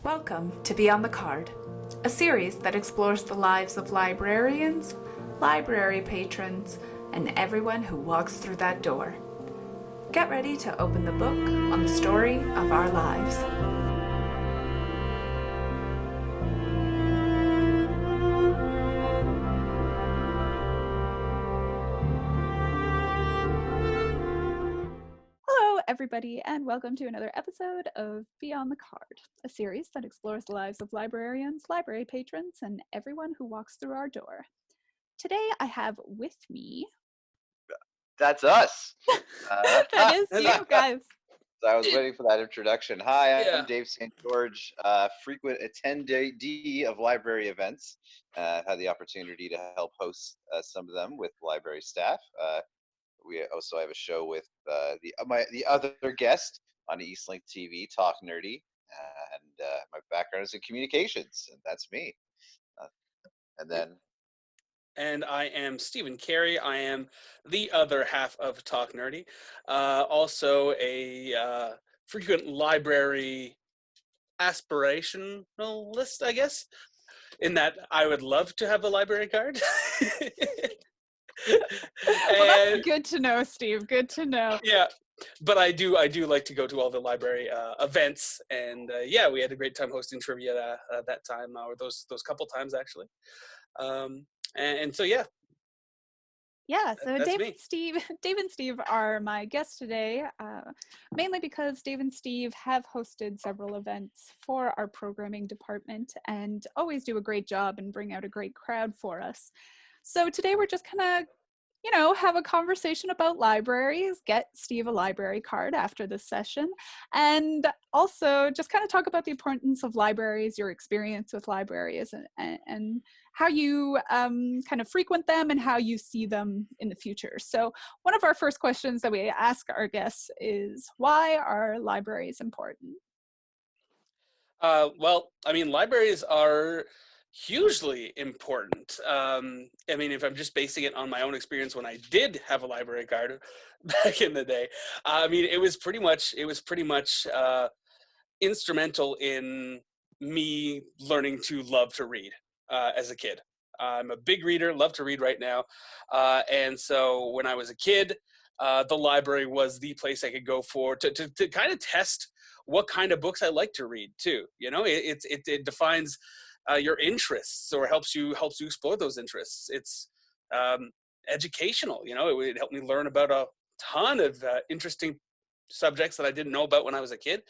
Welcome to Beyond the Card, a series that explores the lives of librarians, library patrons, and everyone who walks through that door. Get ready to open the book on the story of our lives. Hello, everybody, and welcome to another episode of Beyond the Card, a series that explores the lives of librarians, library patrons, and everyone who walks through our door. Today, I have with me... That's us. That is you guys. So I was waiting for that introduction. Hi, Yeah. I'm Dave St. George, frequent attendee of library events. Had the opportunity to help host some of them with library staff. We also have a show with the other guest on Eastlink TV, Talk Nerdy, and my background is in communications, and that's me. And I am Stephen Carey. I am the other half of Talk Nerdy. Also a frequent library aspirationalist, I guess, in that I would love to have a library card. Well, that's good to know, Steve. Good to know. Yeah, but I do like to go to all the library events, and yeah, we had a great time hosting trivia that time, or those couple times actually. And so yeah. Yeah, so That's Dave me. and Steve are my guests today, mainly because Dave and Steve have hosted several events for our programming department and always do a great job and bring out a great crowd for us. So today we're just kind of, have a conversation about libraries, get Steve a library card after this session, and also just kind of talk about the importance of libraries, your experience with libraries, and how you kind of frequent them and how you see them in the future. So one of our first questions that we ask our guests is, why are libraries important? Well, I mean, libraries are hugely important. I mean, if I'm just basing it on my own experience when I did have a library card back in the day, I mean, it was pretty much instrumental in me learning to love to read as a kid. I'm a big reader, love to read right now. And so when I was a kid, the library was the place I could go for to kind of test what kind of books I like to read too. You know, it defines your interests, or helps you explore those interests. It's educational. You know, it helped me learn about a ton of interesting subjects that I didn't know about when I was a kid.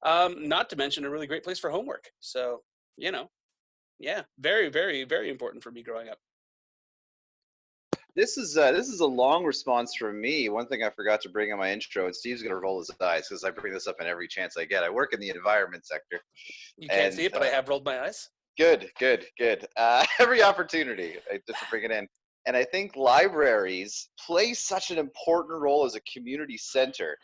Not to mention a really great place for homework. So, yeah, very, very, very important for me growing up. This is a long response from me. One thing I forgot to bring in my intro, and Steve's going to roll his eyes because I bring this up in every chance I get. I work in the environment sector. You can't see it, but I have rolled my eyes. Good. Every opportunity just to bring it in. And I think libraries play such an important role as a community center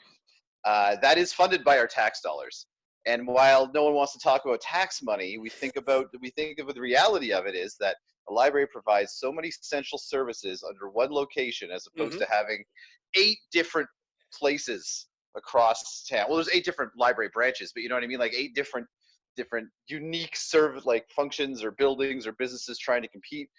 that is funded by our tax dollars. And while no one wants to talk about tax money, we think of the reality of it is that a library provides so many essential services under one location, as opposed to having 8 different places across town. Well, there's 8 different library branches, but you know what I mean? Like 8 different unique functions or buildings or businesses trying to compete,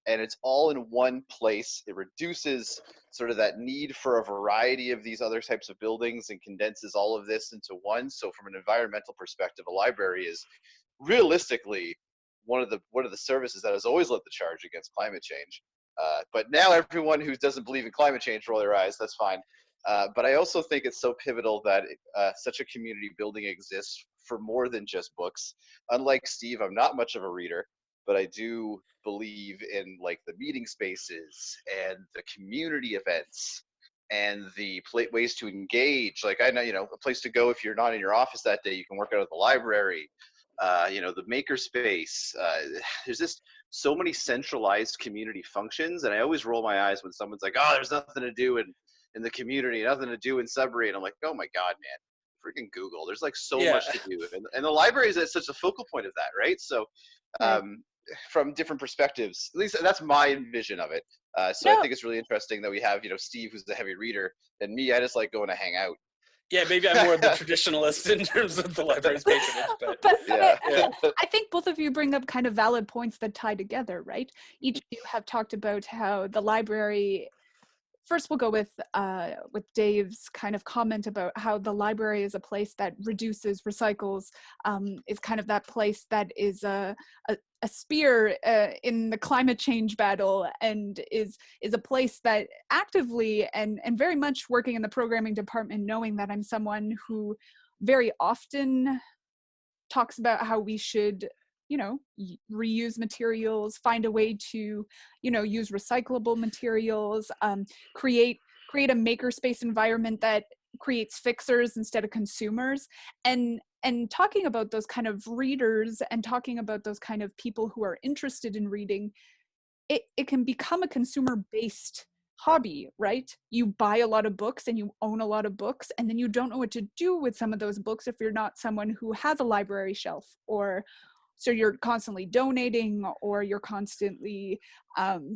and it's all in one place. It reduces sort of that need for a variety of these other types of buildings and condenses all of this into one. So from an environmental perspective, a library is realistically one of the services that has always led the charge against climate change. But now everyone who doesn't believe in climate change roll their eyes. That's fine. But I also think it's so pivotal that such a community building exists for more than just books. Unlike Steve, I'm not much of a reader, but I do believe in like the meeting spaces and the community events and the ways to engage. Like I know, a place to go if you're not in your office that day, you can work out at the library. The maker space. There's just so many centralized community functions, and I always roll my eyes when someone's like, "Oh, there's nothing to do in the community, nothing to do in Sudbury," and I'm like, "Oh my God, man, freaking Google! There's like so much to do," and the library is such a focal point of that, right? So, from different perspectives, at least that's my vision of it. I think it's really interesting that we have, Steve, who's the heavy reader, and me, I just like going to hang out. Yeah, maybe I'm more of the traditionalist in terms of the library's patronage, but Yeah. I think both of you bring up kind of valid points that tie together, right? Each of you have talked about how the library. First, we'll go with Dave's kind of comment about how the library is a place that reduces, recycles, is kind of that place that is a spear in the climate change battle, and is a place that actively and very much working in the programming department, knowing that I'm someone who very often talks about how we should reuse materials, find a way to use recyclable materials, create a makerspace environment that creates fixers instead of consumers, and talking about those kind of readers and talking about those kind of people who are interested in reading. It can become a consumer-based hobby, right? You buy a lot of books and you own a lot of books, and then you don't know what to do with some of those books if you're not someone who has a library shelf, or so you're constantly donating, or you're constantly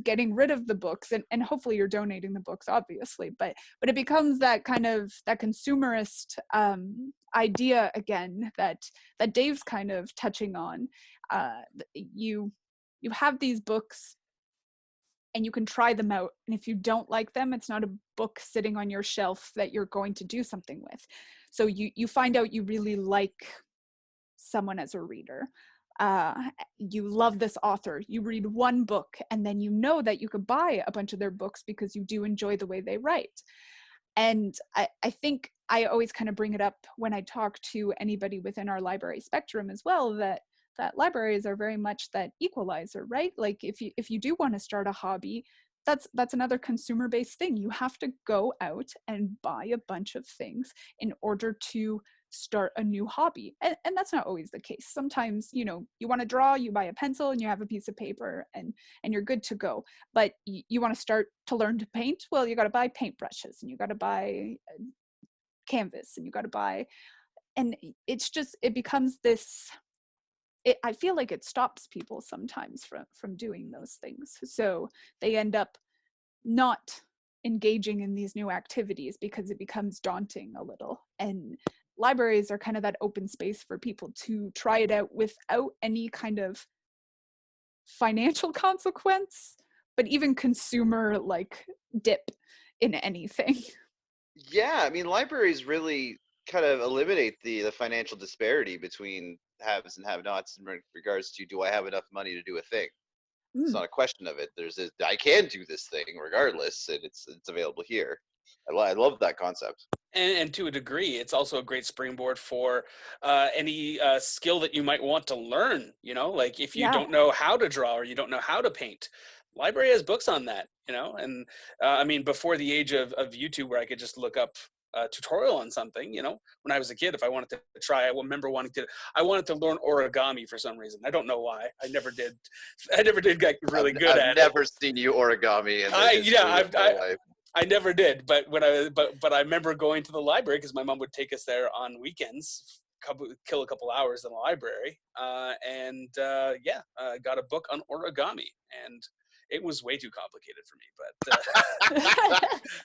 getting rid of the books, and hopefully you're donating the books, obviously, but it becomes that kind of that consumerist idea again that Dave's kind of touching on. You have these books and you can try them out, and if you don't like them, it's not a book sitting on your shelf that you're going to do something with. So you find out you really like someone as a reader. You love this author, you read one book, and then you know that you could buy a bunch of their books because you do enjoy the way they write. And I think I always kind of bring it up when I talk to anybody within our library spectrum as well, that libraries are very much that equalizer, right? Like if you do want to start a hobby, that's another consumer-based thing. You have to go out and buy a bunch of things in order to start a new hobby, and that's not always the case. Sometimes you want to draw, you buy a pencil and you have a piece of paper, and you're good to go. But you want to start to learn to paint, well, you got to buy paintbrushes, and you got to buy canvas, and you got to buy, and it becomes this. I feel like it stops people sometimes from doing those things, so they end up not engaging in these new activities because it becomes daunting a little. And libraries are kind of that open space for people to try it out without any kind of financial consequence, but even consumer like dip in anything. Yeah, I mean, libraries really kind of eliminate the financial disparity between haves and have-nots in regards to, do I have enough money to do a thing? It's not a question of it. I can do this thing regardless, and it's available here. I love that concept. And to a degree, it's also a great springboard for any skill that you might want to learn. Like if you don't know how to draw or you don't know how to paint, library has books on that. And I mean, before the age of YouTube, where I could just look up a tutorial on something. When I was a kid, if I wanted to try, I remember I wanted to learn origami for some reason. I don't know why. I never did get really good at it. I've never seen you origami in the history of my life. I never did, but I remember going to the library because my mom would take us there on weekends, kill a couple hours in the library, and got a book on origami, and it was way too complicated for me.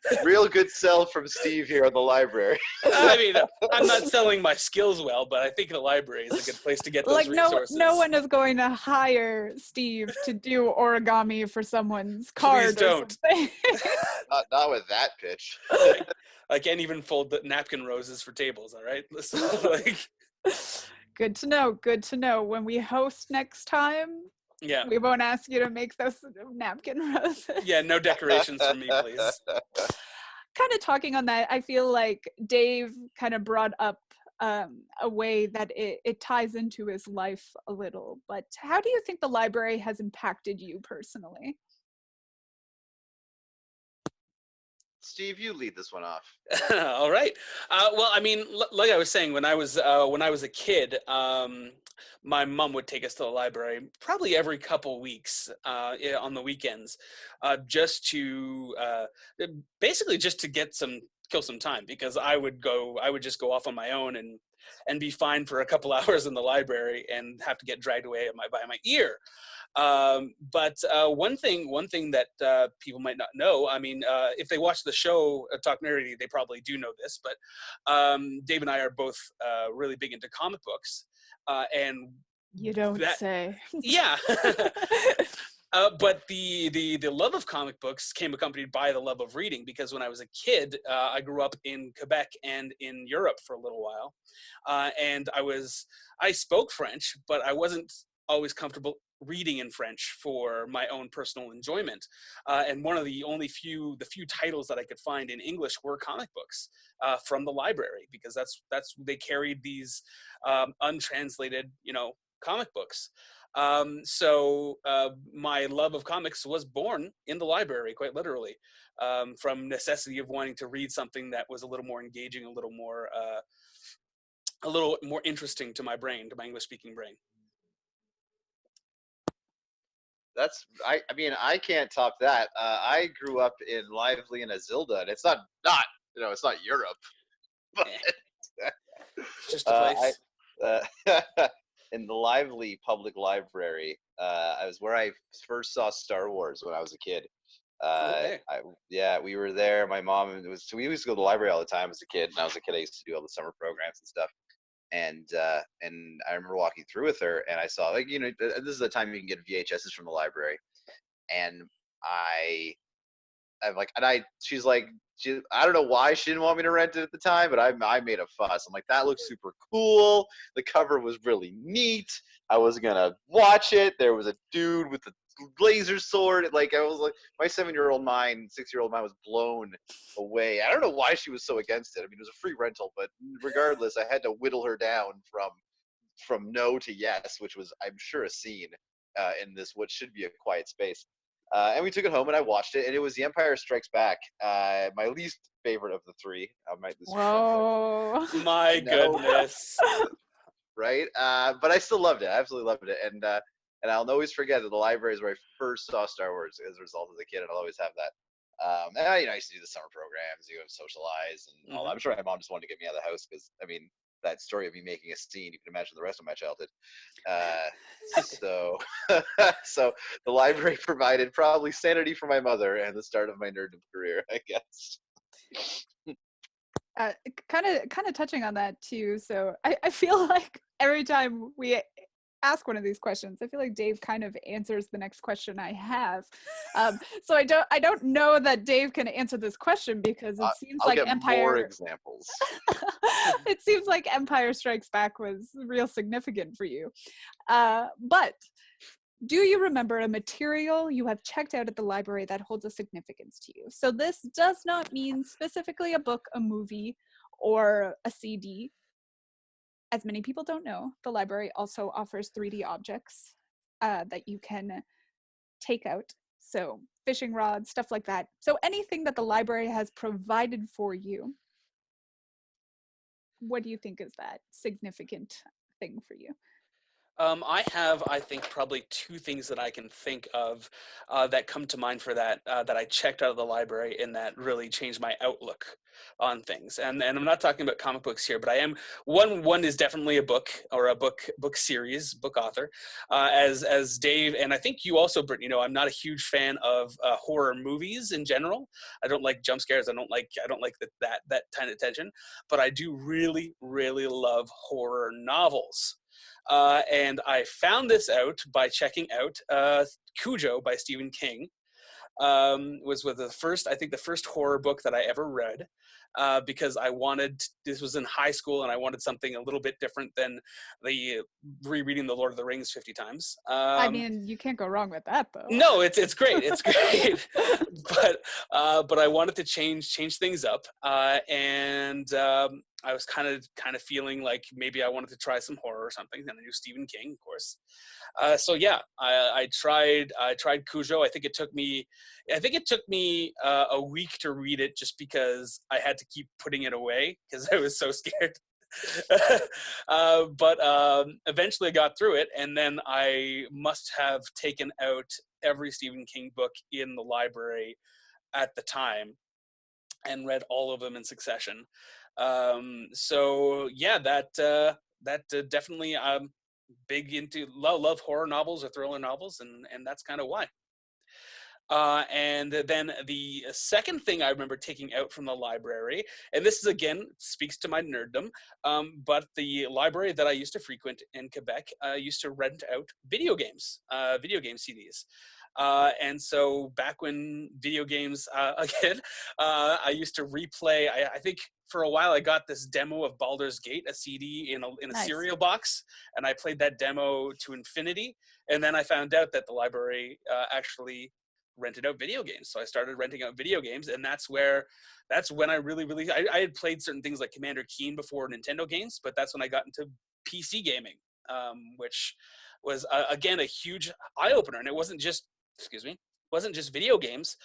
But real good sell from Steve here at the library. I mean, I'm not selling my skills well, but I think the library is a good place to get those resources. No one is going to hire Steve to do origami for someone's card. Please don't. Or something. Not with that pitch. I can't even fold the napkin roses for tables. All right, Good to know. Good to know. When we host next time, we won't ask you to make those napkin roses. Yeah, no decorations for me, please. Kind of talking on that, I feel like Dave kind of brought up a way that it ties into his life a little. But how do you think the library has impacted you personally? Steve, you lead this one off. All right. Well, I mean, like I was saying, when I was a kid, my mom would take us to the library probably every couple weeks on the weekends, just to basically just to get some kill some time, because I would just go off on my own and be fine for a couple hours in the library and have to get dragged away by my ear. But one thing that people might not know, I mean, if they watch the show Talk Nerdy, they probably do know this, but Dave and I are both really big into comic books, and You don't that, say. yeah. But the love of comic books came accompanied by the love of reading, because when I was a kid, I grew up in Quebec and in Europe for a little while, and I spoke French, but I wasn't always comfortable reading in French for my own personal enjoyment. And one of the few titles that I could find in English were comic books from the library, because they carried these untranslated, comic books. So my love of comics was born in the library, quite literally, from necessity of wanting to read something that was a little more engaging, a little more interesting to my brain, to my English-speaking brain. I mean, I can't top that. I grew up in Lively and Azilda, and it's not it's not Europe, but It's just a place. in the Lively Public Library, I was where I first saw Star Wars when I was a kid. Okay. We were there. My mom we used to go to the library all the time as a kid, and I was a kid. I used to do all the summer programs and stuff. And I remember walking through with her, and I saw, like, this is the time you can get VHSs from the library, and I'm like, she's like, I don't know why she didn't want me to rent it at the time, but I made a fuss. I'm like, that looks super cool. The cover was really neat. I was gonna watch it. There was a dude with a laser sword. Like, I was like, my 6-year-old mind was blown away. I don't know why she was so against it. I mean, it was a free rental, but regardless, I had to whittle her down from no to yes, which was, I'm sure, a scene in this what should be a quiet space. And we took it home and I watched it, and it was The Empire Strikes Back, my least favorite of the three. Whoa. My goodness. Right? But I still loved it. I absolutely loved it. And I'll always forget that the library is where I first saw Star Wars as a result as a kid, and I'll always have that. And I used to do the summer programs, socialize, and all that. I'm sure my mom just wanted to get me out of the house because, I mean, that story of me making a scene, you can imagine the rest of my childhood. So the library provided probably sanity for my mother and the start of my nerddom career, I guess. Kind of touching on that too. So I feel like every time we ask one of these questions, I feel like Dave kind of answers the next question I have. So I don't know that Dave can answer this question because it seems I'll like get Empire. more examples. It seems like Empire Strikes Back was real significant for you. But do you remember a material you have checked out at the library that holds a significance to you? So this does not mean specifically a book, a movie, or a CD. As many people don't know, the library also offers 3D objects that you can take out. So fishing rods, stuff like that. So anything that the library has provided for you, what do you think is that significant thing for you? I have, I think, probably two things that I can think of that come to mind for that I checked out of the library and that really changed my outlook on things. And I'm not talking about comic books here, but I am one is definitely a book or a book series, book author. As Dave, and I think you also, Brittany, I'm not a huge fan of horror movies in general. I don't like jump scares. I don't like that kind of tension. But I do really, really love horror novels. And I found this out by checking out Cujo by Stephen King. Was with the first horror book that I ever read, because this was in high school and I wanted something a little bit different than the rereading The Lord of the Rings 50 times. I mean, you can't go wrong with that, though. No, it's great. It's great. but I wanted to change things up, and I was kind of feeling like maybe I wanted to try some horror or something. And I knew Stephen King, of course. So yeah, I tried Cujo. I think it took me a week to read it, just because I had to keep putting it away because I was so scared. But eventually I got through it, and then I must have taken out every Stephen King book in the library at the time. and read all of them in succession. So yeah, that definitely big into love horror novels or thriller novels, and that's kind of why. And then the second thing I remember taking out from the library, and this is again speaks to my nerddom, but the library that I used to frequent in Quebec used to rent out video game CDs. And so back when video games, again, I used to replay. I think for a while I got this demo of Baldur's Gate, a CD in a Nice. cereal box, and I played that demo to infinity. And then I found out that the library actually rented out video games, so I started renting out video games, and that's when I really I had played certain things like Commander Keen before Nintendo games, but that's when I got into PC gaming, which was again a huge eye opener. And it wasn't just video games.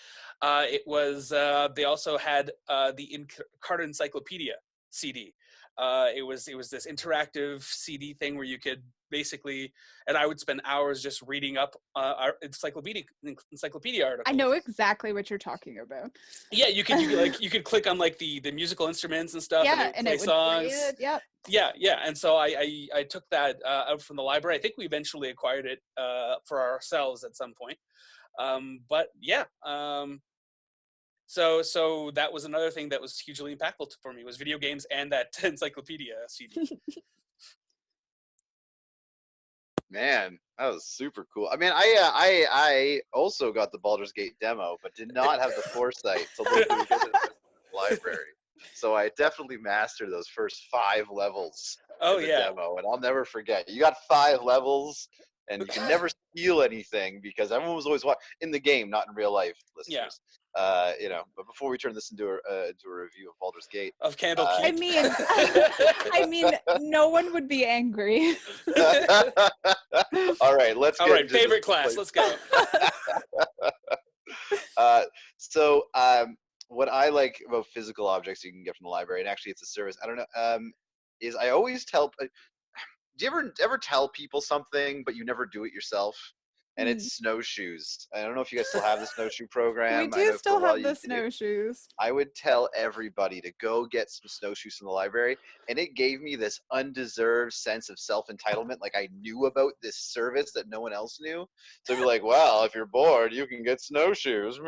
It was they also had the Carta Encyclopedia CD. It was this interactive CD thing where you could basically, and I would spend hours just reading up our encyclopedia articles. I know exactly what you're talking about. Yeah, you could click on like the musical instruments and stuff, Yeah, and it would play songs. play it. Yep. Yeah, and so I took that out from the library. I think we eventually acquired it for ourselves at some point. But yeah, so that was another thing that was hugely impactful for me, was video games and that encyclopedia CD. Man, that was super cool. I mean, I also got the Baldur's Gate demo, but did not have the foresight to look through the library. So I definitely mastered those first 5 levels Oh in the yeah. demo, and I'll never forget. You got 5 levels, and you can never steal anything because everyone was always in the game, not in real life, listeners. You know, but before we turn this into a review of Baldur's Gate, Of Candlekeep. I mean, no one would be angry. all right, let's get into favorite this class. place. Let's go. So what I like about physical objects you can get from the library, and actually it's a service, I don't know, is I always tell, do you ever tell people something but you never do it yourself? And it's snowshoes. I don't know if you guys still have the snowshoe program. We I know do for still a while have you the did. snowshoes. I would tell everybody to go get some snowshoes from the library, and it gave me this undeserved sense of self-entitlement, like I knew about this service that no one else knew. So I'd be like, well, if you're bored, you can get snowshoes. And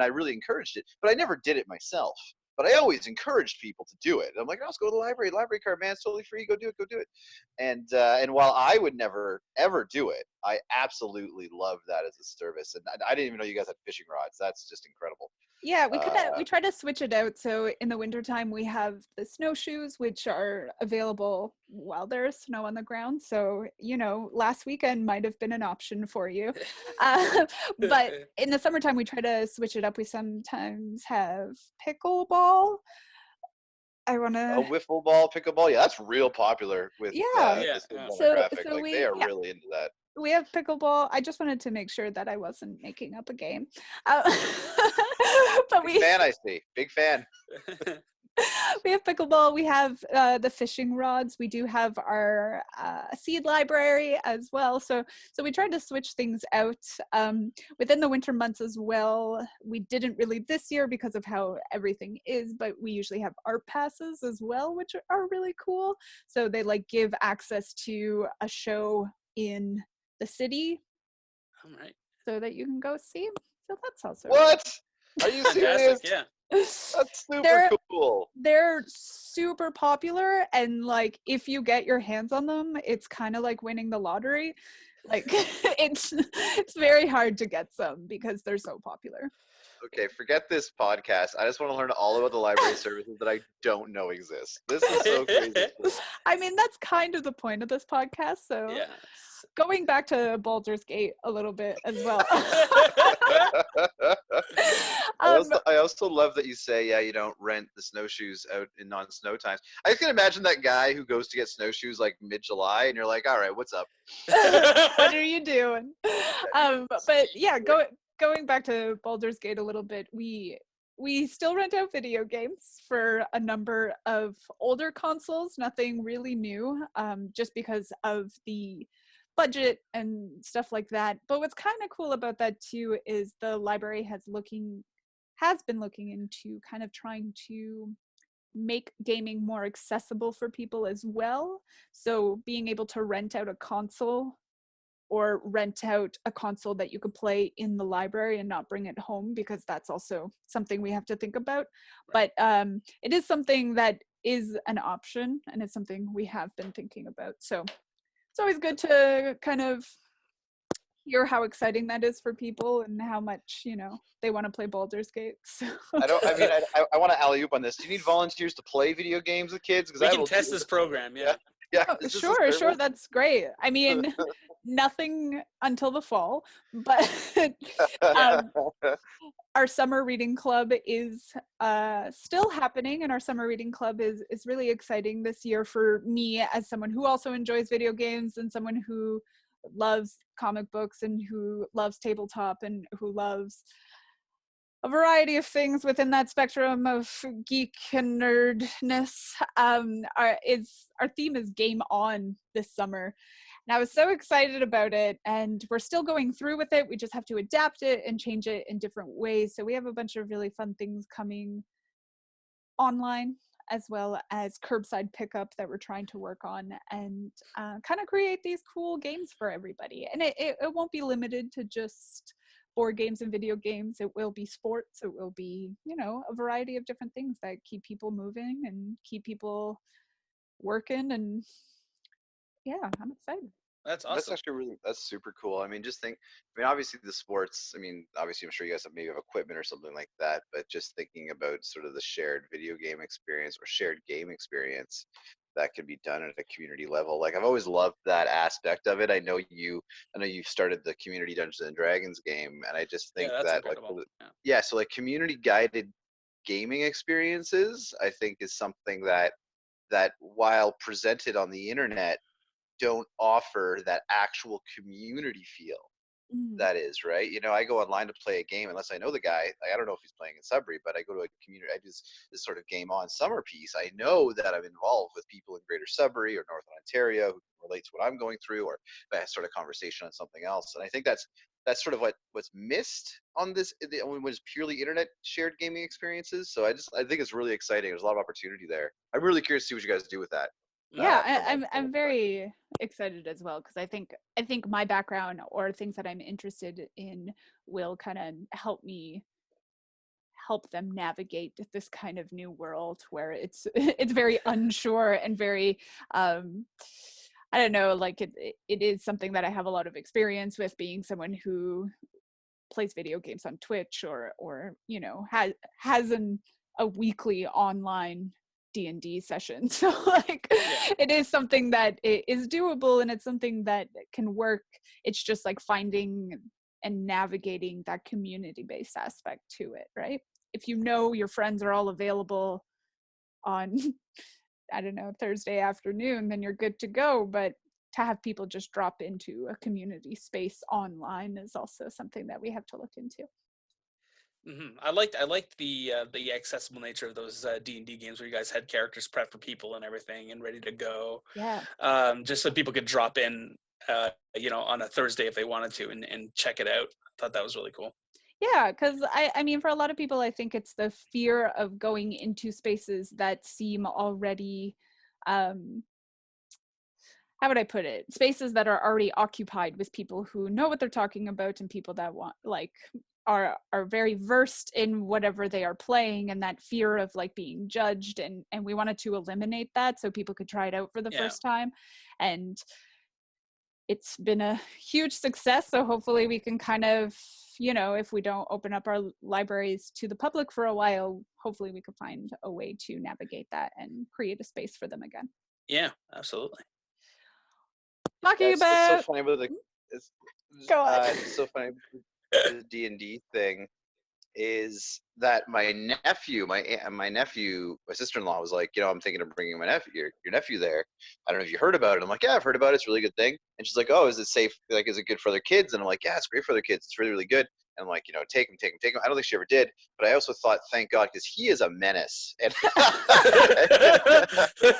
I really encouraged it, but I never did it myself. But I always encouraged people to do it. I'm like, let's go to the library card, man, it's totally free, go do it. And while I would never ever do it, I absolutely loved that as a service. And I didn't even know you guys had fishing rods. That's just incredible. Yeah, we try to switch it out. So in the wintertime, we have the snowshoes, which are available while there's snow on the ground. So, you know, last weekend might have been an option for you. But in the summertime, we try to switch it up. We sometimes have pickleball. I want to... wiffle ball, pickleball. Yeah, that's real popular with this demographic. So they are really into that. We have pickleball. I just wanted to make sure that I wasn't making up a game. But Big fan, I see. Big fan. We have pickleball. We have the fishing rods. We do have our seed library as well. So we tried to switch things out within the winter months as well. We didn't really this year because of how everything is, but we usually have art passes as well, which are really cool. So they like give access to a show in the city, All right. so that you can go see. So that's also what? Are you serious? Yeah. That's super cool. They're super popular, and like if you get your hands on them, it's kind of like winning the lottery. Like it's very hard to get some because they're so popular. Okay, forget this podcast. I just want to learn all about the library services that I don't know exist. This is so crazy. I mean, that's kind of the point of this podcast. So Yeah. Going back to Baldur's Gate a little bit as well. I also love that you say, yeah, you don't rent the snowshoes out in non-snow times. I can imagine that guy who goes to get snowshoes like mid-July, and you're like, all right, what's up? What are you doing? But yeah, going back to Baldur's Gate a little bit, we still rent out video games for a number of older consoles, nothing really new, just because of the budget and stuff like that. But what's kind of cool about that too is the library has has been looking into kind of trying to make gaming more accessible for people as well. So being able to rent out a console or rent out a console that you could play in the library and not bring it home, because that's also something we have to think about. But it is something that is an option, and it's something we have been thinking about. So it's always good to kind of hear how exciting that is for people and how much, you know, they want to play Baldur's Gate. So. I want to alley oop on this. Do you need volunteers to play video games with kids? Because We I can will test this program. Yeah. Yeah. Oh, sure, that's great. I mean, nothing until the fall, but um, our summer reading club is still happening, and our summer reading club is really exciting this year for me as someone who also enjoys video games and someone who loves comic books and who loves tabletop and who loves a variety of things within that spectrum of geek and nerdness. Our theme is Game On this summer. And I was so excited about it, and we're still going through with it. We just have to adapt it and change it in different ways. So we have a bunch of really fun things coming online, as well as curbside pickup that we're trying to work on, and kind of create these cool games for everybody. And it won't be limited to just board games and video games. It will be sports. It will be, you know, a variety of different things that keep people moving and keep people working. And yeah, I'm excited. That's awesome. That's actually that's super cool. I mean, obviously the sports, obviously I'm sure you guys maybe have equipment or something like that, but just thinking about sort of the shared video game experience or shared game experience that can be done at a community level. Like, I've always loved that aspect of it. I know you've started the community Dungeons and Dragons game, and I just think that's that incredible. so like community guided gaming experiences, I think, is something that while presented on the internet don't offer that actual community feel. That is right. You know, I go online to play a game unless I know the guy. I don't know if he's playing in Sudbury, but I go to a community. I do this sort of Game On summer piece. I know that I'm involved with people in Greater Sudbury or Northern Ontario who can relate to what I'm going through, or that sort of conversation on something else. And I think that's sort of what's missed on this when it's purely internet shared gaming experiences. So I think it's really exciting. There's a lot of opportunity there. I'm really curious to see what you guys do with that. Yeah, I'm very excited as well, because I think my background or things that I'm interested in will kind of help them navigate this kind of new world where it's very unsure and very I don't know, like it is something that I have a lot of experience with, being someone who plays video games on Twitch or you know has a weekly online D&D session. So like it is something that is doable, and it's something that can work. It's just like finding and navigating that community-based aspect to it, right? If you know your friends are all available on I don't know, Thursday afternoon, then you're good to go. But to have people just drop into a community space online is also something that we have to look into. Mm-hmm. I liked the accessible nature of those D&D games where you guys had characters prepped for people and everything and ready to go. Yeah. Just so people could drop in, on a Thursday if they wanted to and check it out. I thought that was really cool. Yeah, because I mean, for a lot of people, I think it's the fear of going into spaces that seem already, how would I put it? Spaces that are already occupied with people who know what they're talking about and people that are very versed in whatever they are playing, and that fear of like being judged, and we wanted to eliminate that so people could try it out for the first time. And it's been a huge success, so hopefully we can kind of, if we don't open up our libraries to the public for a while, hopefully we could find a way to navigate that and create a space for them again. Yeah, absolutely. Talking about it's so funny with Go on. it's so funny with the D&D thing is that my sister-in-law was like, I'm thinking of bringing your nephew there. I don't know if you heard about it. I'm like, yeah, I've heard about it. It's a really good thing. And she's like, oh, is it safe? Like, is it good for other kids? And I'm like, yeah, it's great for other kids. It's really, really good. And I'm like, take him. I don't think she ever did, but I also thought, thank God, because he is a menace, and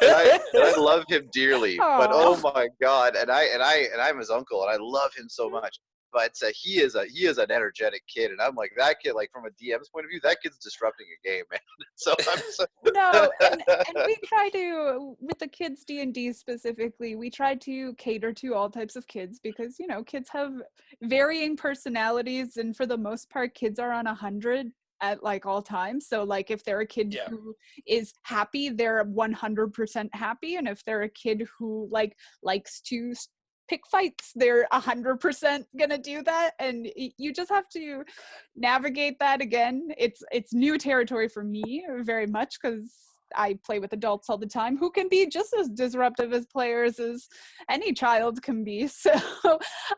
I love him dearly. Aww. But oh my God, and I'm his uncle, and I love him so much. but he is an energetic kid, and I'm like, that kid, like from a DM's point of view, that kid's disrupting a game, man. So I'm so No, and we try to, with the kids D&D specifically, we try to cater to all types of kids because, you know, kids have varying personalities, and for the most part kids are on 100 at like all times. So like if they're a kid Yeah. who is happy, they're 100% happy, and if they're a kid who like likes to pick fights, they're 100% gonna do that. And you just have to navigate that. Again, it's new territory for me very much because I play with adults all the time who can be just as disruptive as players as any child can be. So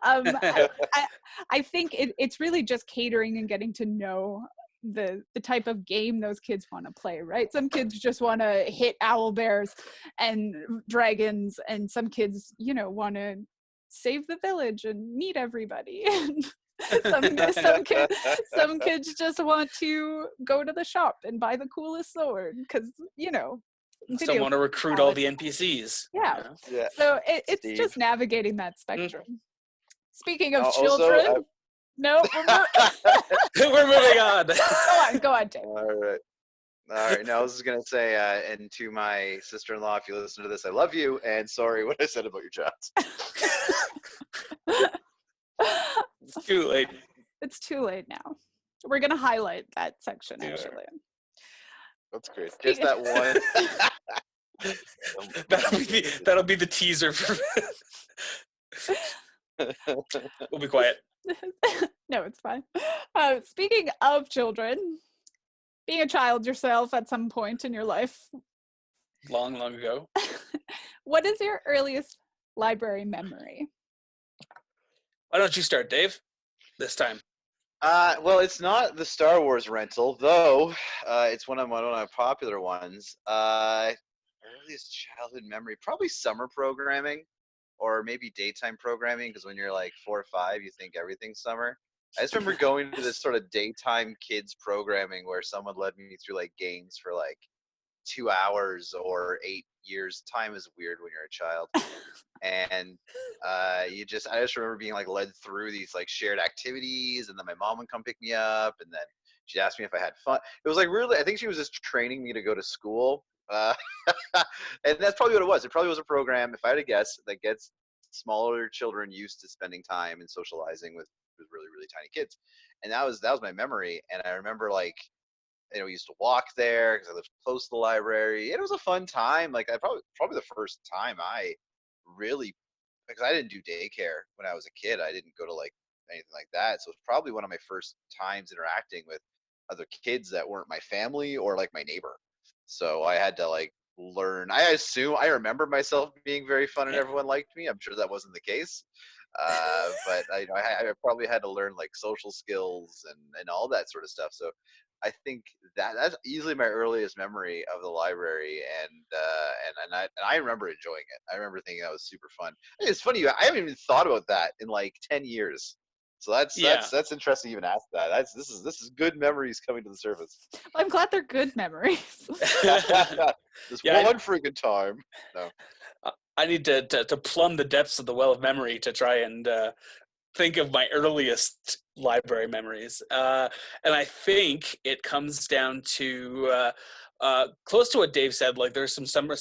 I think it's really just catering and getting to know the type of game those kids want to play, right? Some kids just want to hit owl bears and dragons, and some kids, you know, want to save the village and meet everybody. Some kids just want to go to the shop and buy the coolest sword because, you know, Still want to recruit all the NPCs. Yeah. You know? yeah. So it's Steve. just navigating that spectrum. Speaking of Also, children, no, We're moving on. go on, Dave. All right. Now I was just gonna say, and to my sister-in-law, if you listen to this, I love you, and sorry what I said about your child. It's too late. It's too late now. We're gonna highlight that section Yeah. actually. That's great. Just that one. That'll be the teaser for. We'll be quiet. No, it's fine. Speaking of children, being a child yourself at some point in your life, Long ago. what is your earliest library memory? Why don't you start, Dave? This time. Well, it's not the Star Wars rental, though. It's one of my popular ones. Earliest childhood memory, probably summer programming, or maybe daytime programming. Because when you're like 4 or 5, you think everything's summer. I just remember going to this sort of daytime kids programming where someone led me through like games for like 2 hours or 8 years. Time is weird when you're a child. And I just remember being like led through these like shared activities, and then my mom would come pick me up, and then she'd ask me if I had fun. It was like really, I think she was just training me to go to school. And that's probably what it was. It probably was a program, if I had to guess, that gets smaller children used to spending time and socializing with really, really tiny kids. And that was my memory. And I remember like, you know, we used to walk there because I lived close to the library. And it was a fun time. Like I probably the first time I really, because I didn't do daycare when I was a kid. I didn't go to like anything like that. So it was probably one of my first times interacting with other kids that weren't my family or like my neighbor. So I had to like learn. I remember myself being very fun and everyone liked me. I'm sure that wasn't the case. But I probably had to learn like social skills and all that sort of stuff. So I think that's easily my earliest memory of the library, and I remember enjoying it. I remember thinking that was super fun. It's funny, I haven't even thought about that in like 10 years. So that's interesting. You even ask that. This is good memories coming to the surface. I'm glad they're good memories. This one freaking time. No. I need to plumb the depths of the well of memory to try and think of my earliest library memories. And I think it comes down to close to what Dave said. Like there's some summer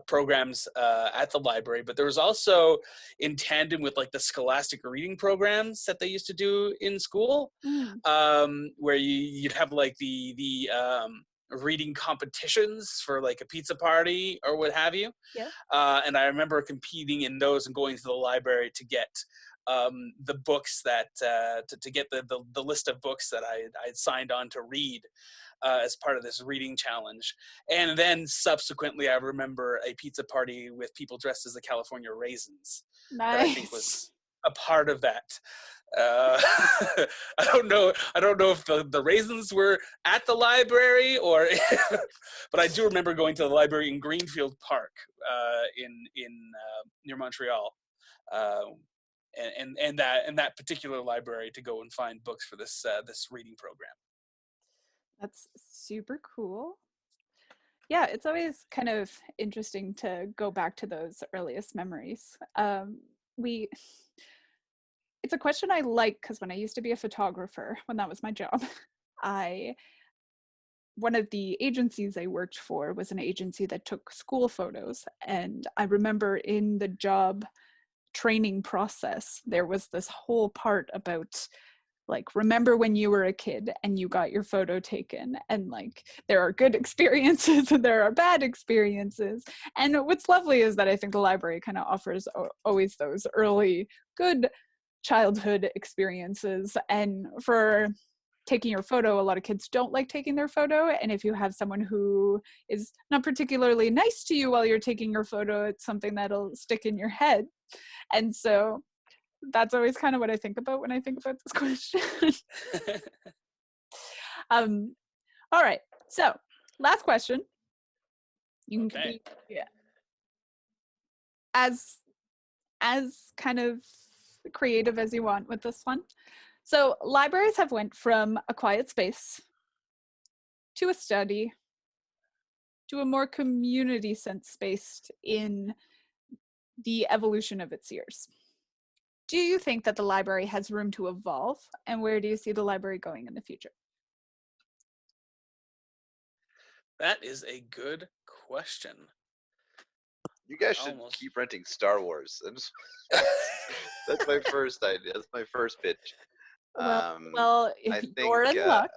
programs at the library, but there was also in tandem with like the scholastic reading programs that they used to do in school, where you'd have like the reading competitions for like a pizza party or what have you. Yeah. And I remember competing in those and going to the library to get the books that to get the list of books that I signed on to read as part of this reading challenge. And then subsequently I remember a pizza party with people dressed as the California Raisins. Nice. That I think was a part of that. I don't know if the Raisins were at the library or but I do remember going to the library in Greenfield Park in near Montreal, and that particular library to go and find books for this reading program. That's super cool. Yeah, it's always kind of interesting to go back to those earliest memories. it's a question I like because when I used to be a photographer, when that was my job, one of the agencies I worked for was an agency that took school photos. And I remember in the job training process, there was this whole part about like, remember when you were a kid and you got your photo taken, and like there are good experiences and there are bad experiences. And what's lovely is that I think the library kind of offers always those early good childhood experiences. And for taking your photo, a lot of kids don't like taking their photo, and if you have someone who is not particularly nice to you while you're taking your photo, it's something that'll stick in your head. And so that's always kind of what I think about when I think about this question. All right, so last question. You can Okay. be as kind of creative as you want with this one. So libraries have went from a quiet space to a study to a more community sense based in the evolution of its years. Do you think that the library has room to evolve, and where do you see the library going in the future? That is a good question. You guys should Almost. keep renting Star Wars. That's my first idea. That's my first pitch. Well, I you're think in luck.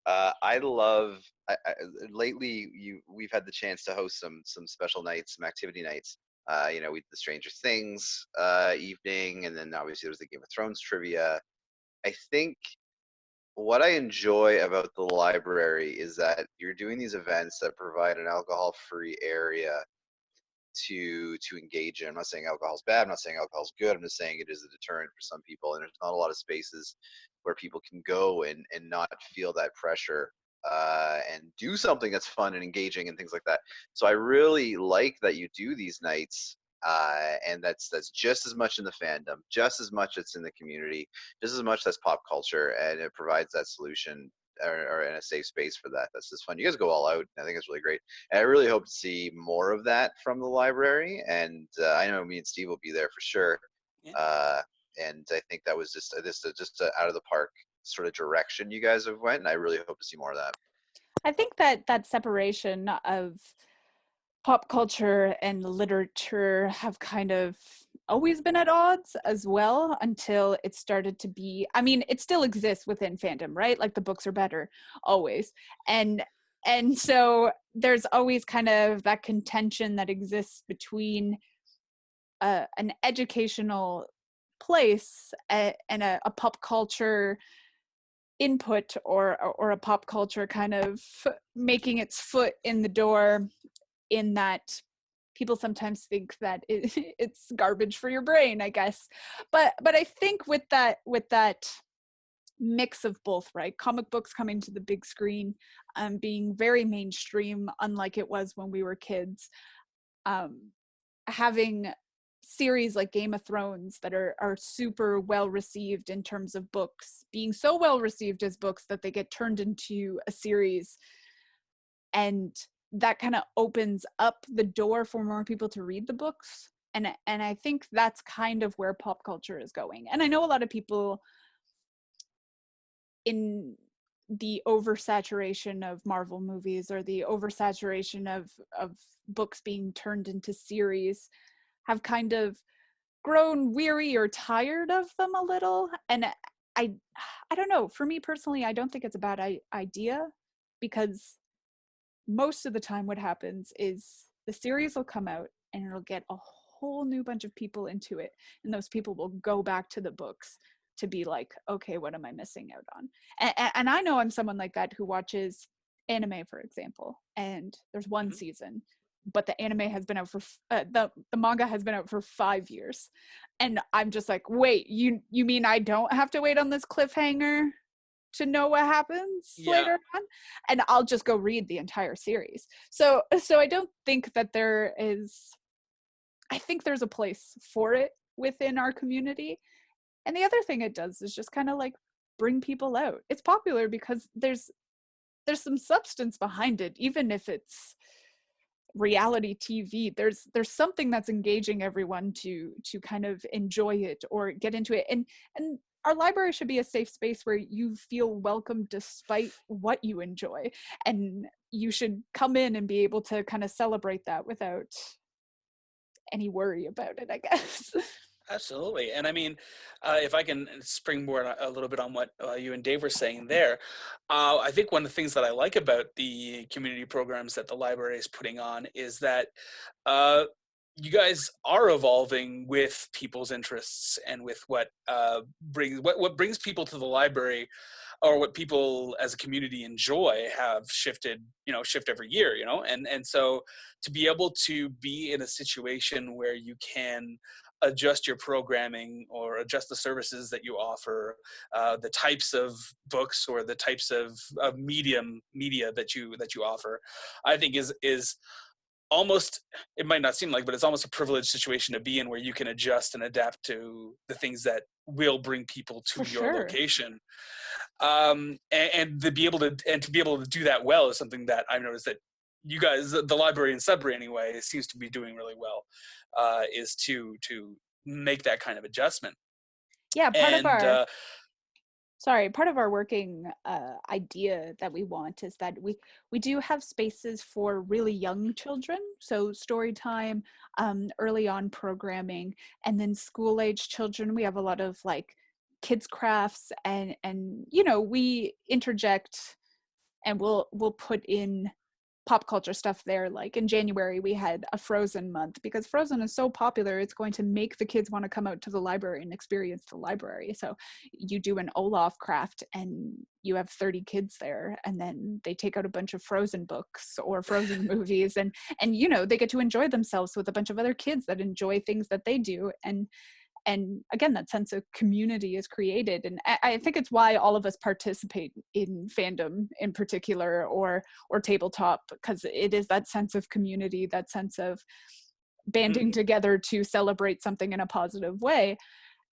I love. Lately, we've had the chance to host some special nights, some activity nights. We did the Stranger Things evening, and then obviously there was the Game of Thrones trivia. I think what I enjoy about the library is that you're doing these events that provide an alcohol-free area to engage in. I'm not saying alcohol's bad. I'm not saying alcohol's good. I'm just saying it is a deterrent for some people, and there's not a lot of spaces where people can go and not feel that pressure and do something that's fun and engaging and things like that. So I really like that you do these nights, and that's just as much in the fandom, just as much it's in the community, just as much that's pop culture, and it provides that solution or in a safe space for that. That's just fun. You guys go all out. I think it's really great. And I really hope to see more of that from the library. And I know me and Steve will be there for sure. Yeah. And I think that was just out of the park sort of direction you guys have went. And I really hope to see more of that. I think that separation of pop culture and literature have kind of always been at odds as well, until it started to be, I mean, it still exists within fandom, right? Like the books are better always. And so there's always kind of that contention that exists between an educational place and a pop culture input, or a pop culture kind of making its foot in the door, in that people sometimes think that it's garbage for your brain, I guess. But I think with that mix of both, right? Comic books coming to the big screen, being very mainstream, unlike it was when we were kids. Having series like Game of Thrones that are super well received in terms of books, being so well received as books that they get turned into a series, and that kind of opens up the door for more people to read the books. And I think that's kind of where pop culture is going. And I know a lot of people, in the oversaturation of Marvel movies or the oversaturation of books being turned into series, have kind of grown weary or tired of them a little. And I don't know, for me personally, I don't think it's a bad idea, because most of the time what happens is the series will come out and it'll get a whole new bunch of people into it, and those people will go back to the books to be like, okay, what am I missing out on? And I know I'm someone like that who watches anime, for example, and there's one season, but the anime has been out for the manga has been out for 5 years, and I'm just like, wait, you mean I don't have to wait on this cliffhanger to know what happens later on? And I'll just go read the entire series. So I don't think that there is, I think there's a place for it within our community. And the other thing it does is just kind of like bring people out. It's popular because there's some substance behind it, even if it's reality TV. There's something that's engaging everyone to kind of enjoy it or get into it. And our library should be a safe space where you feel welcome despite what you enjoy. And you should come in and be able to kind of celebrate that without any worry about it, I guess. Absolutely. And I mean, if I can springboard a little bit on what you and Dave were saying there, I think one of the things that I like about the community programs that the library is putting on is that you guys are evolving with people's interests and with what brings people to the library, or what people as a community enjoy, have shifted, shift every year, and so to be able to be in a situation where you can adjust your programming or adjust the services that you offer, the types of books or the types of media that you offer, I think is almost, it might not seem like, but it's almost a privileged situation to be in, where you can adjust and adapt to the things that will bring people to For your sure. location. And to be able to do that well is something that I've noticed that you guys, the library in Sudbury anyway, seems to be doing really well, is to make that kind of adjustment. Yeah, part of And our part of our working idea that we want is that we do have spaces for really young children, so story time, early on programming, and then school age children. We have a lot of like kids crafts, and we interject, and we'll put in pop culture stuff there. Like in January we had a Frozen month, because Frozen is so popular, it's going to make the kids want to come out to the library and experience the library. So you do an Olaf craft and you have 30 kids there, and then they take out a bunch of Frozen books or Frozen movies, and they get to enjoy themselves with a bunch of other kids that enjoy things that they do. And again, that sense of community is created. And I think it's why all of us participate in fandom in particular, or tabletop, because it is that sense of community, that sense of banding together to celebrate something in a positive way.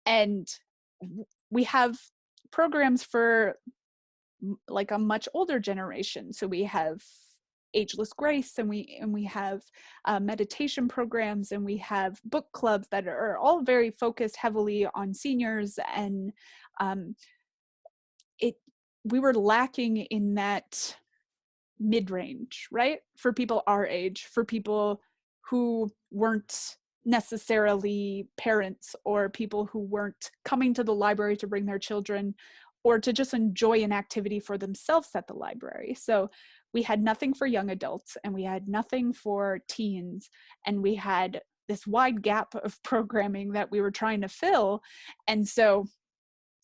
And we have programs for like a much older generation. So we have Ageless Grace, and we have meditation programs, and we have book clubs that are all very focused heavily on seniors. And we were lacking in that mid-range, right? For people our age, for people who weren't necessarily parents, or people who weren't coming to the library to bring their children, or to just enjoy an activity for themselves at the library. So we had nothing for young adults, and we had nothing for teens, and we had this wide gap of programming that we were trying to fill. And so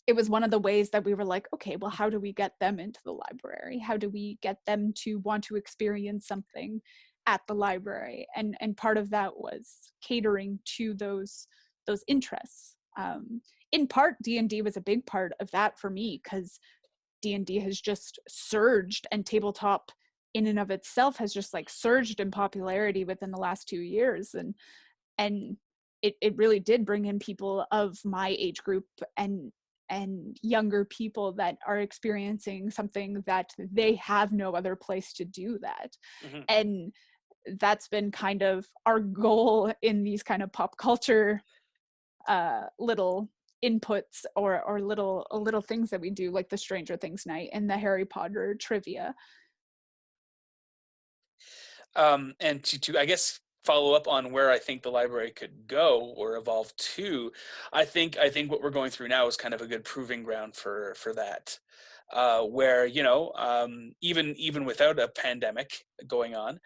it was one of the ways that we were like, okay, well, how do we get them into the library? How do we get them to want to experience something at the library? And part of that was catering to those interests. In part, D&D was a big part of that for me, because D&D has just surged, and tabletop in and of itself has just like surged in popularity within the last 2 years. And it really did bring in people of my age group and younger people that are experiencing something that they have no other place to do that. And that's been kind of our goal in these kind of pop culture little inputs, or little things that we do, like the Stranger Things night and the Harry Potter trivia. And to I guess follow up on where I think the library could go or evolve to, I think what we're going through now is kind of a good proving ground for that. Where even without a pandemic going on,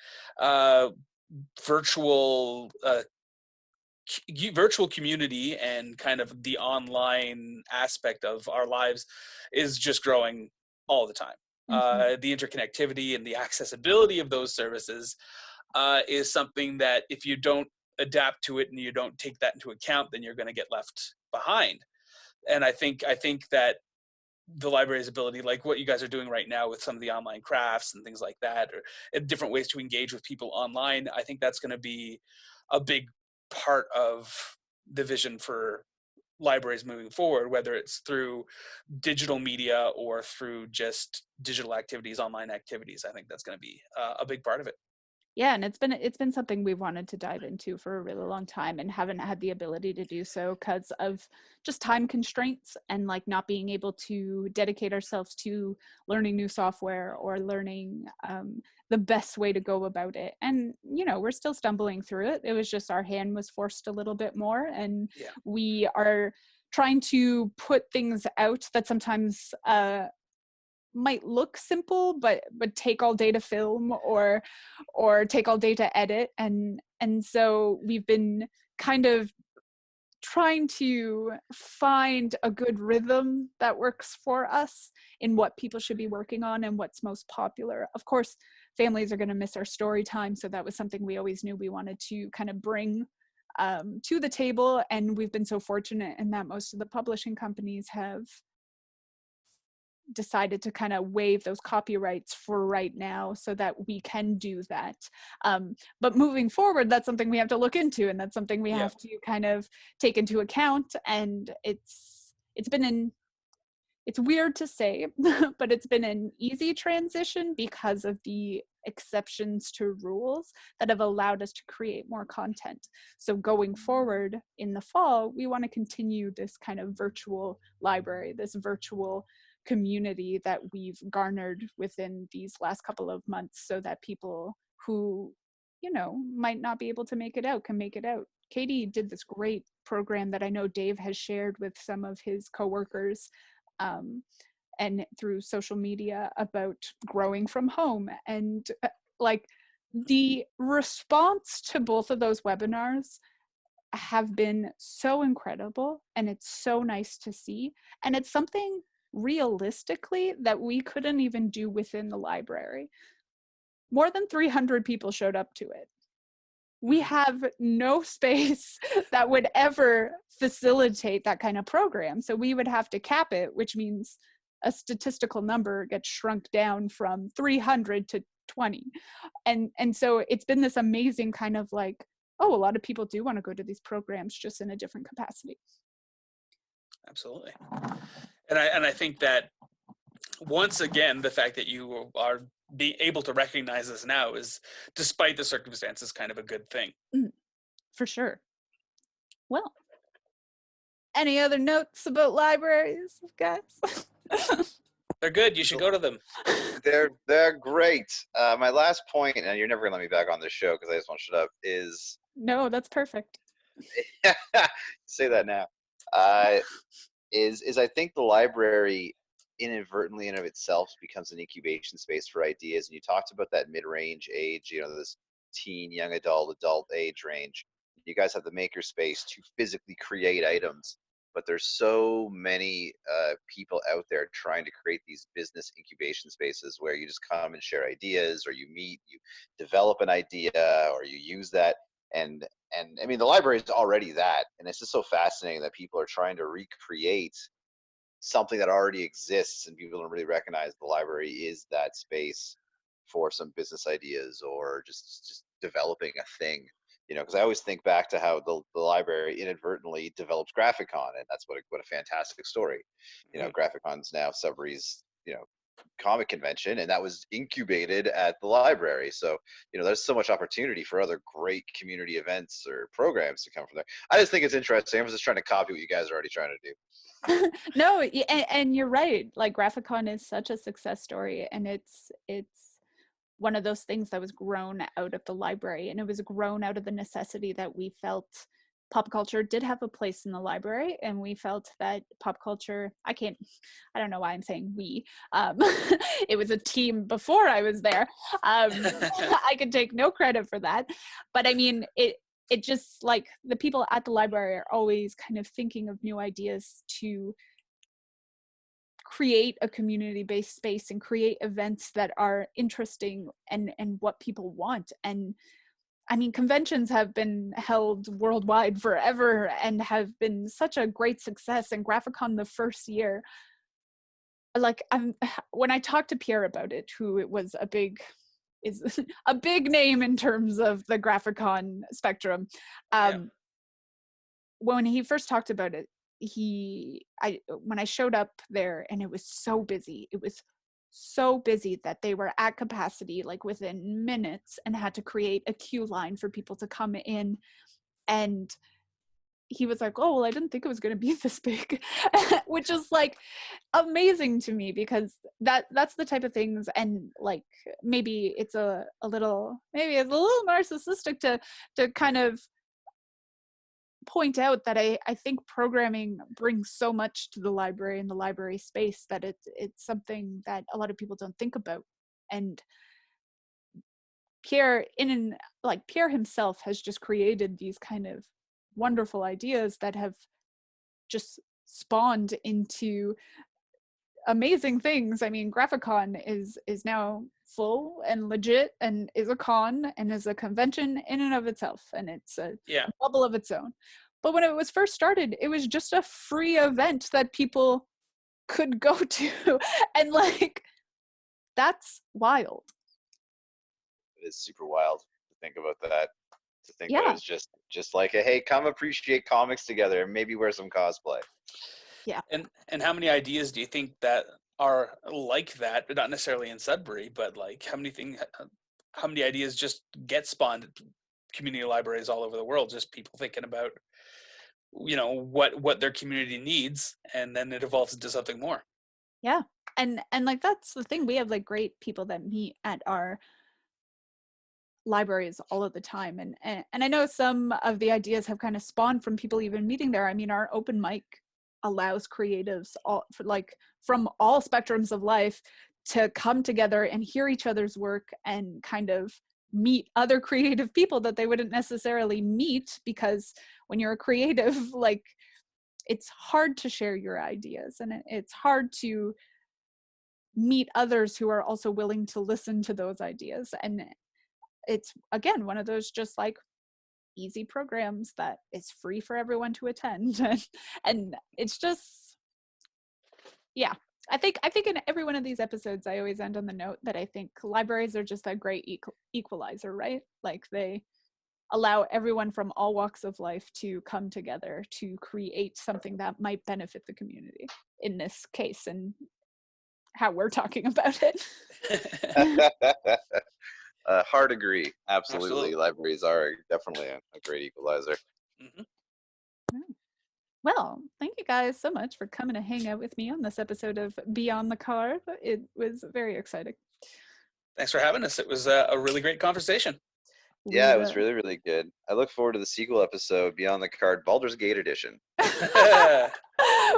virtual community and kind of the online aspect of our lives is just growing all the time. The interconnectivity and the accessibility of those services is something that if you don't adapt to it and you don't take that into account, then you're going to get left behind. And I think that the library's ability, like what you guys are doing right now with some of the online crafts and things like that, or different ways to engage with people online, I think that's going to be a big part of the vision for libraries moving forward, whether it's through digital media or through just digital activities, online activities. I think that's going to be a big part of it. Yeah, and it's been something we've wanted to dive into for a really long time and haven't had the ability to do so because of just time constraints and like not being able to dedicate ourselves to learning new software or learning the best way to go about it. And we're still stumbling through it. It was just our hand was forced a little bit more, and Yeah. we are trying to put things out that sometimes might look simple but take all day to film or take all day to edit, and so we've been kind of trying to find a good rhythm that works for us in what people should be working on and what's most popular. Of course, families are going to miss our story time, so that was something we always knew we wanted to kind of bring to the table, and we've been so fortunate in that most of the publishing companies have decided to kind of waive those copyrights for right now so that we can do that. But moving forward, that's something we have to look into, and that's something we have to kind of take into account. And it's weird to say, but it's been an easy transition because of the exceptions to rules that have allowed us to create more content. So going forward in the fall, we want to continue this kind of virtual library, this virtual community that we've garnered within these last couple of months, so that people who might not be able to make it out can make it out. Katie did this great program that I know Dave has shared with some of his coworkers and through social media about growing from home, and like the response to both of those webinars have been so incredible, and it's so nice to see, and it's something realistically that we couldn't even do within the library. More than 300 people showed up to it. We have no space that would ever facilitate that kind of program. So we would have to cap it, which means a statistical number gets shrunk down from 300 to 20. And so it's been this amazing kind of like, oh, a lot of people do want to go to these programs just in a different capacity. Absolutely. And I think that once again, the fact that you are being able to recognize this now is, despite the circumstances, kind of a good thing. For sure. Well, any other notes about libraries, guys? They're good. You should go to them. They're great. My last point, and you're never gonna let me back on this show because I just want to shut up, is No, that's perfect. say that now. Is I think the library inadvertently in of itself becomes an incubation space for ideas. And you talked about that mid-range age, this teen, young adult age range. You guys have the maker space to physically create items, but there's so many people out there trying to create these business incubation spaces where you just come and share ideas, or you meet, you develop an idea, or you use that. And I mean, the library is already that, and it's just so fascinating that people are trying to recreate something that already exists, and people don't really recognize the library is that space for some business ideas or just developing a thing. Because I always think back to how the library inadvertently developed Graphicon, and that's what a fantastic story. Graphicon's now Subree's comic convention, and that was incubated at the library. So there's so much opportunity for other great community events or programs to come from there. I just think it's interesting. I was just trying to copy what you guys are already trying to do. No, and you're right. Like Graphicon is such a success story, and it's one of those things that was grown out of the library, and it was grown out of the necessity that we felt pop culture did have a place in the library, and we felt that pop culture, I don't know why I'm saying we, it was a team before I was there. I could take no credit for that, but I mean, it just like the people at the library are always kind of thinking of new ideas to create a community-based space and create events that are interesting and what people want. And I mean, conventions have been held worldwide forever and have been such a great success. And Graphicon the first year, like when I talked to Pierre about it, who is a big name in terms of the Graphicon spectrum. When he first talked about it, when I showed up there and it was so busy, it was so busy that they were at capacity like within minutes and had to create a queue line for people to come in. And he was like, oh, well, I didn't think it was going to be this big, which is like amazing to me, because that's the type of things. And like, maybe it's a little narcissistic to kind of point out that I think programming brings so much to the library and the library space that it's something that a lot of people don't think about. And Pierre himself has just created these kind of wonderful ideas that have just spawned into amazing things. I mean, Graphicon is now full and legit and is a con and is a convention in and of itself, and it's a bubble of its own. But when it was first started, it was just a free event that people could go to, and like, that's wild. It is super wild to think about that. To think that it's just like, hey, come appreciate comics together and maybe wear some cosplay. Yeah. And how many ideas do you think that are like that, but not necessarily in Sudbury, but like how many ideas just get spawned at community libraries all over the world, just people thinking about, you know, what their community needs, and then it evolves into something more. Yeah. And like, that's the thing, we have like great people that meet at our libraries all of the time, and I know some of the ideas have kind of spawned from people even meeting there. I mean, our open mic allows creatives from all spectrums of life to come together and hear each other's work and kind of meet other creative people that they wouldn't necessarily meet, because when you're a creative, like, it's hard to share your ideas, and it's hard to meet others who are also willing to listen to those ideas. And it's, again, one of those just like easy programs that is free for everyone to attend. And it's just, yeah, I think in every one of these episodes I always end on the note that I think libraries are just a great equalizer, right? Like, they allow everyone from all walks of life to come together to create something that might benefit the community, in this case, and how we're talking about it. Hard agree. Absolutely. Libraries are definitely a great equalizer. Mm-hmm. Well, thank you guys so much for coming to hang out with me on this episode of Beyond the Card. It was very exciting. Thanks for having us. It was a really great conversation. Yeah, it was really, really good. I look forward to the sequel episode, Beyond the Card, Baldur's Gate edition.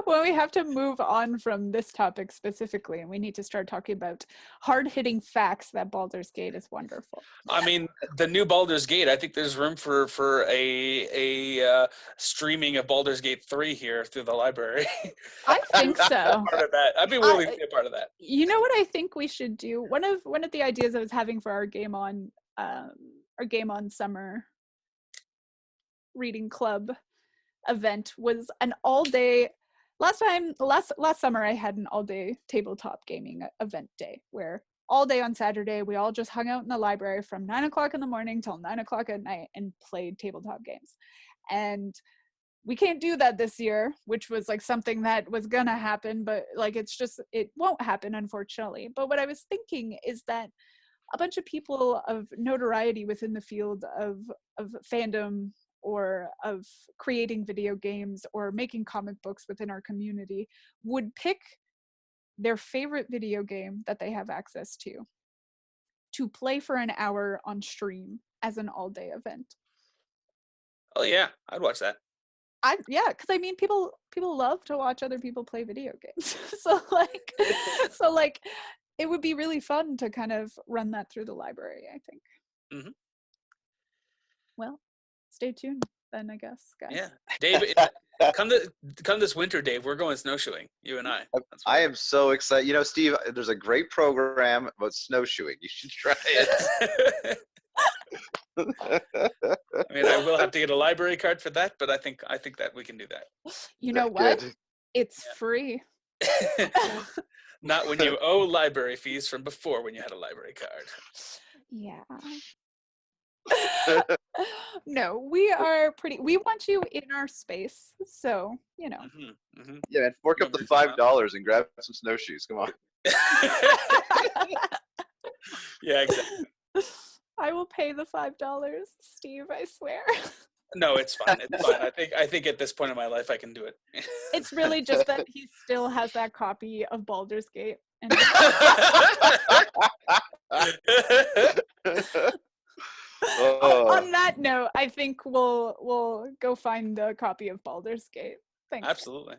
Well, we have to move on from this topic specifically, and we need to start talking about hard-hitting facts that Baldur's Gate is wonderful. I mean, the new Baldur's Gate, I think there's room for a streaming of Baldur's Gate 3 here through the library. I think so. Part of that. I'd be willing to be a part of that. You know what I think we should do? One of the ideas I was having for our Game On Summer reading club event was an all-day. Last summer I had an all-day tabletop gaming event day, where all day on Saturday we all just hung out in the library from 9 o'clock in the morning till 9 o'clock at night and played tabletop games. And we can't do that this year, which was like something that was gonna happen, but like, it won't happen, unfortunately. But what I was thinking is that a bunch of people of notoriety within the field of fandom, or of creating video games, or making comic books within our community, would pick their favorite video game that they have access to play for an hour on stream as an all-day event. Oh yeah, I'd watch that. Because I mean, people love to watch other people play video games. so like it would be really fun to kind of run that through the library, I think. Mm-hmm. Well, stay tuned then, I guess, guys. Yeah, Dave, come this winter, Dave. We're going snowshoeing, you and I. I am so excited. You know, Steve, there's a great program about snowshoeing. You should try it. I mean, I will have to get a library card for that, but I think that we can do that. You know what? Good. It's free. Not when you owe library fees from before, when you had a library card. Yeah. No, we are pretty. We want you in our space, so you know. Yeah, man, fork up the $5 and grab some snowshoes. Come on. Yeah, exactly. I will pay the $5, Steve. I swear. No, it's fine. It's fine. I think at this point in my life I can do it. It's really just that he still has that copy of Baldur's Gate. And on that note, I think we'll go find the copy of Baldur's Gate. Thanks. Absolutely.